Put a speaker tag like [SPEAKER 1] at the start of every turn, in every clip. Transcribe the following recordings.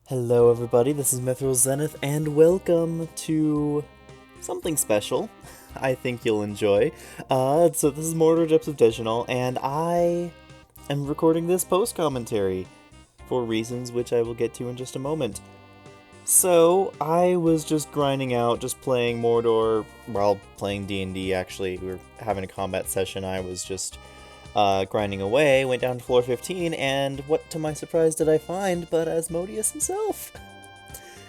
[SPEAKER 1] Hello everybody, this is Mithril Zenith, and welcome to something special I think you'll enjoy. So this is Mordor Depths of Dejenol, and I am recording this post-commentary for reasons which I will get to in just a moment. So, I was just grinding out, just playing Mordor while playing D&D, actually. We were having a combat session, I was just grinding away, went down to floor 15, and what to my surprise did I find but Asmodeus himself?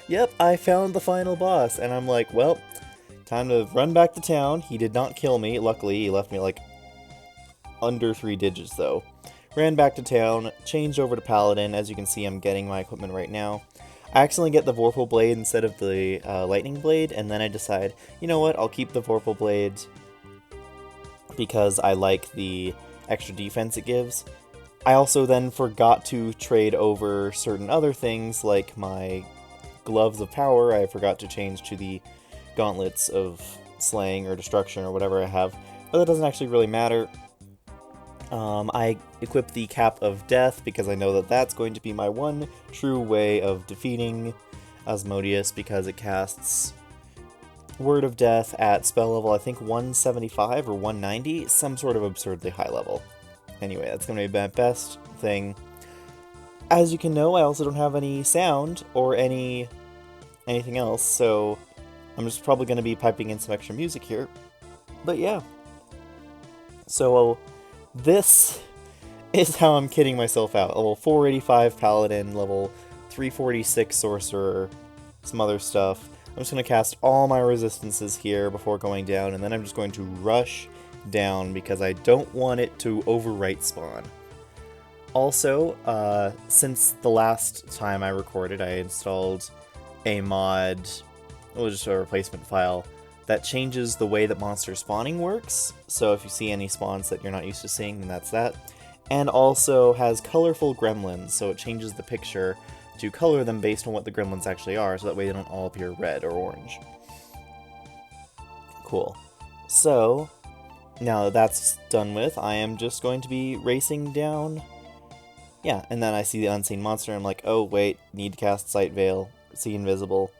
[SPEAKER 1] Yep, I found the final boss, and I'm like, well, time to run back to town. He did not kill me, luckily, he left me like under 3 digits though. Ran back to town, changed over to Paladin. As you can see, I'm getting my equipment right now. I accidentally get the Vorpal Blade instead of the Lightning Blade, and then I decide, you know what, I'll keep the Vorpal Blade because I like the extra defense it gives. I also then forgot to trade over certain other things, like my Gloves of Power. I forgot to change to the Gauntlets of Slaying or Destruction or whatever I have, but that doesn't actually really matter. I equip the Cap of Death because I know that that's going to be my one true way of defeating Asmodeus, because it casts Word of Death at spell level, I think 175 or 190, some sort of absurdly high level. Anyway, that's going to be my best thing. As you can know, I also don't have any sound or anything else, so I'm just probably going to be piping in some extra music here. But yeah. So this is how I'm kidding myself out. Level 485 Paladin, level 346 Sorcerer, some other stuff. I'm just going to cast all my resistances here before going down, and then I'm just going to rush down because I don't want it to overwrite spawn. Also, since the last time I recorded, I installed a mod, just a replacement file, that changes the way that monster spawning works. So if you see any spawns that you're not used to seeing, then that's that. And also has colorful gremlins, so it changes the picture to color them based on what the gremlins actually are, so that way they don't all appear red or orange. Cool. So, now that that's done with, I am just going to be racing down. Yeah, and then I see the unseen monster, and I'm like, oh wait, need to cast Sight Veil, See Invisible,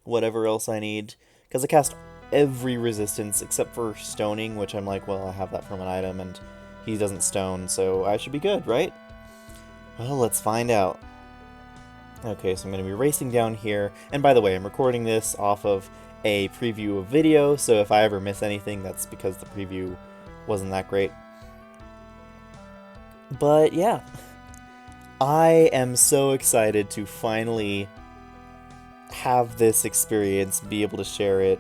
[SPEAKER 1] whatever else I need. Because I cast every resistance except for stoning, which I'm like, well, I have that from an item, and he doesn't stone, so I should be good, right? Well, let's find out. Okay, so I'm going to be racing down here, and by the way, I'm recording this off of a preview of video, so if I ever miss anything, that's because the preview wasn't that great. But yeah, I am so excited to finally have this experience, be able to share it.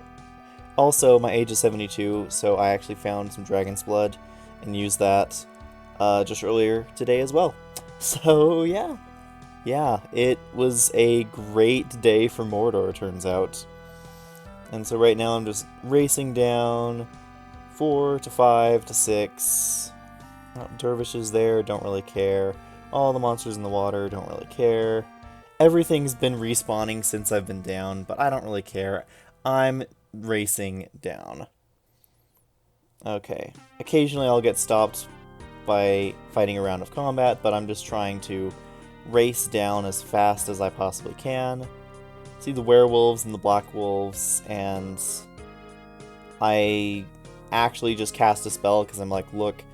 [SPEAKER 1] Also, my age is 72, so I actually found some Dragon's Blood and used that just earlier today as well. So yeah. Yeah, it was a great day for Mordor, turns out. And so right now I'm just racing down 4 to 5 to 6. Dervishes there, don't really care. All the monsters in the water, don't really care. Everything's been respawning since I've been down, but I don't really care. I'm racing down. Okay, occasionally I'll get stopped by fighting a round of combat, but I'm just trying to race down as fast as I possibly can. See the werewolves and the black wolves, and I actually just cast a spell because I'm like, look,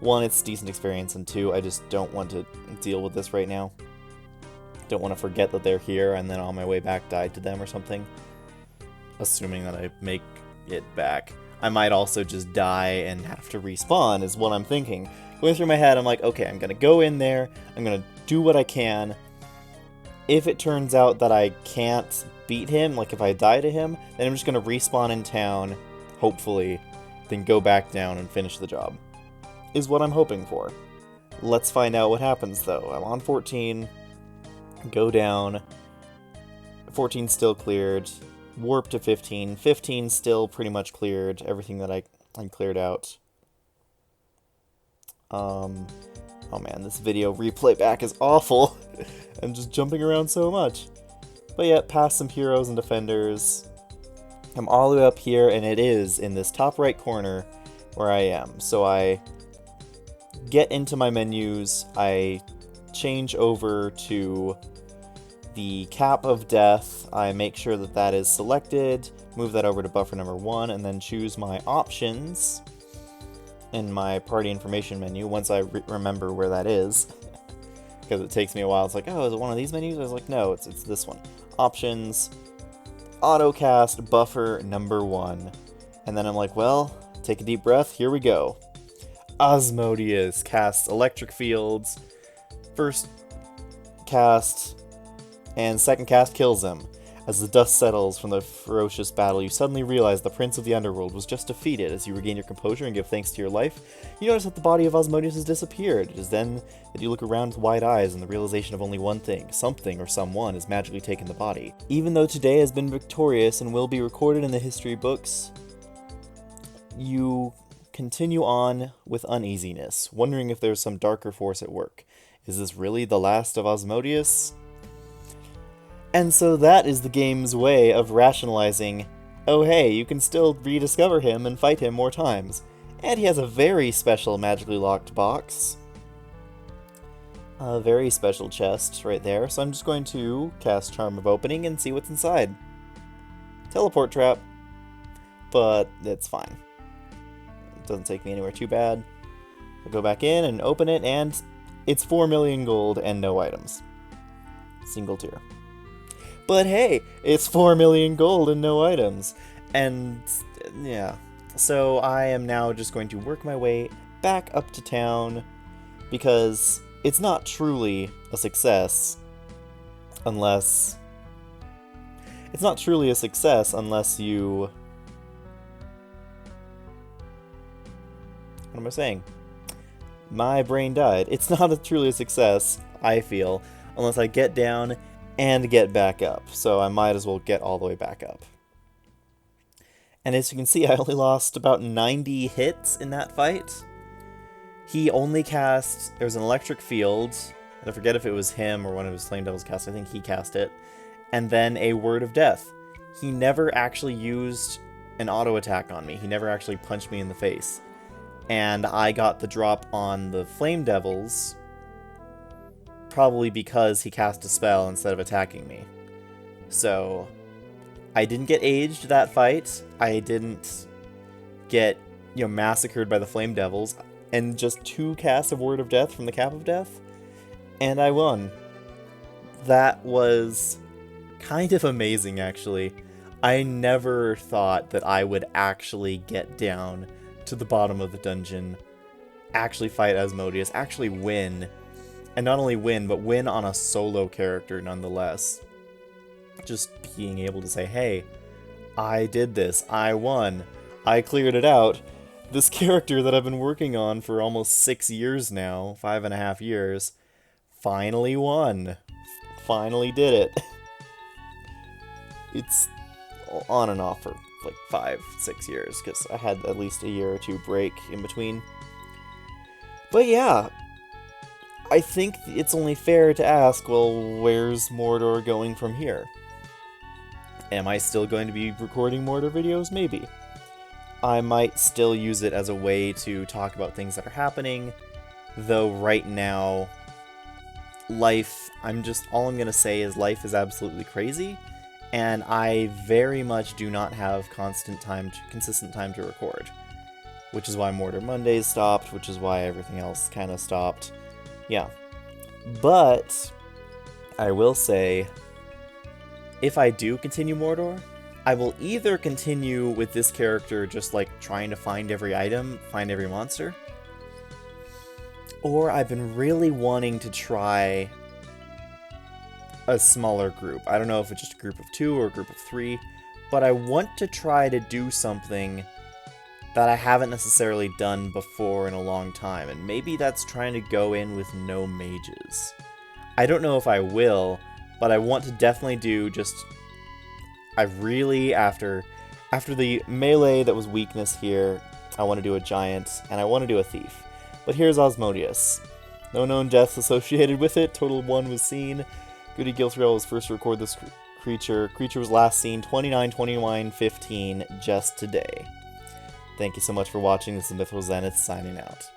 [SPEAKER 1] 1, it's decent experience, and 2, I just don't want to deal with this right now. Don't want to forget that they're here and then on my way back die to them or something. Assuming that I make it back. I might also just die and have to respawn is what I'm thinking. Going through my head, I'm like, okay, I'm going to go in there, I'm going to do what I can. If it turns out that I can't beat him, like if I die to him, then I'm just going to respawn in town, hopefully, then go back down and finish the job. Is what I'm hoping for. Let's find out what happens, though. I'm on 14, go down, 14 still cleared, warp to 15, 15 still pretty much cleared, everything that I cleared out. Oh man, this video replay back is awful. I'm just jumping around so much. But yeah, past some heroes and defenders. I'm all the way up here, and it is in this top right corner where I am. So I get into my menus, I change over to the cap of death, I make sure that that is selected, move that over to buffer number 1, and then choose my options in my party information menu once I remember where that is. Because it takes me a while. It's like, oh, is it one of these menus? I was like, no, it's this one. Options, autocast, buffer number 1. And then I'm like, well, take a deep breath, here we go. Asmodeus casts electric fields. First cast and second cast kills him. As the dust settles from the ferocious battle, you suddenly realize the Prince of the Underworld was just defeated. As you regain your composure and give thanks to your life, you notice that the body of Asmodeus has disappeared. It is then that you look around with wide eyes and the realization of only one thing. Something or someone has magically taken the body. Even though today has been victorious and will be recorded in the history books, you continue on with uneasiness, wondering if there's some darker force at work. Is this really the last of Asmodeus? And so that is the game's way of rationalizing, oh hey, you can still rediscover him and fight him more times. And he has a very special magically locked box. A very special chest right there, so I'm just going to cast Charm of Opening and see what's inside. Teleport trap, but it's fine. It doesn't take me anywhere too bad. I'll go back in and open it, and it's 4 million gold and no items. Single tier. But hey, it's 4 million gold and no items. And yeah, so I am now just going to work my way back up to town because it's not truly a success unless... It's not truly a success unless you... What am I saying? My brain died. It's not truly a success, I feel, unless I get down and get back up, so I might as well get all the way back up. And as you can see, I only lost about 90 hits in that fight. He only cast... There was an electric field, I forget if it was him or one of his Flame Devils cast, I think he cast it, and then a Word of Death. He never actually used an auto attack on me, he never actually punched me in the face. And I got the drop on the Flame Devils, probably because he cast a spell instead of attacking me. So, I didn't get aged that fight, I didn't get, massacred by the Flame Devils, and just 2 casts of Word of Death from the Cap of Death, and I won. That was kind of amazing, actually. I never thought that I would actually get down to the bottom of the dungeon, actually fight Asmodeus, actually win. And not only win, but win on a solo character nonetheless. Just being able to say, hey, I did this, I won, I cleared it out. This character that I've been working on for almost 6 years now, 5.5 years, finally won. Finally did it. It's on and off for like 5-6 years, because I had at least a year or 2 break in between. But yeah, I think it's only fair to ask, well, where's Mordor going from here? Am I still going to be recording Mordor videos? Maybe. I might still use it as a way to talk about things that are happening, though right now, life, all I'm gonna say is life is absolutely crazy, and I very much do not have consistent time to record. Which is why Mordor Mondays stopped, which is why everything else kind of stopped. Yeah. But I will say, if I do continue Mordor, I will either continue with this character just like trying to find every item, find every monster, or I've been really wanting to try a smaller group. I don't know if it's just a group of 2 or a group of 3, but I want to try to do something that I haven't necessarily done before in a long time, and maybe that's trying to go in with no mages. I don't know if I will, but I want to definitely do just... I really, after the melee that was weakness here, I want to do a giant, and I want to do a thief. But here's Asmodeus. No known deaths associated with it, total 1 was seen. Goody Gilthriel was first to record this creature. Creature was last seen 29/29/15 just today. Thank you so much for watching. This is Mythical Zenith signing out.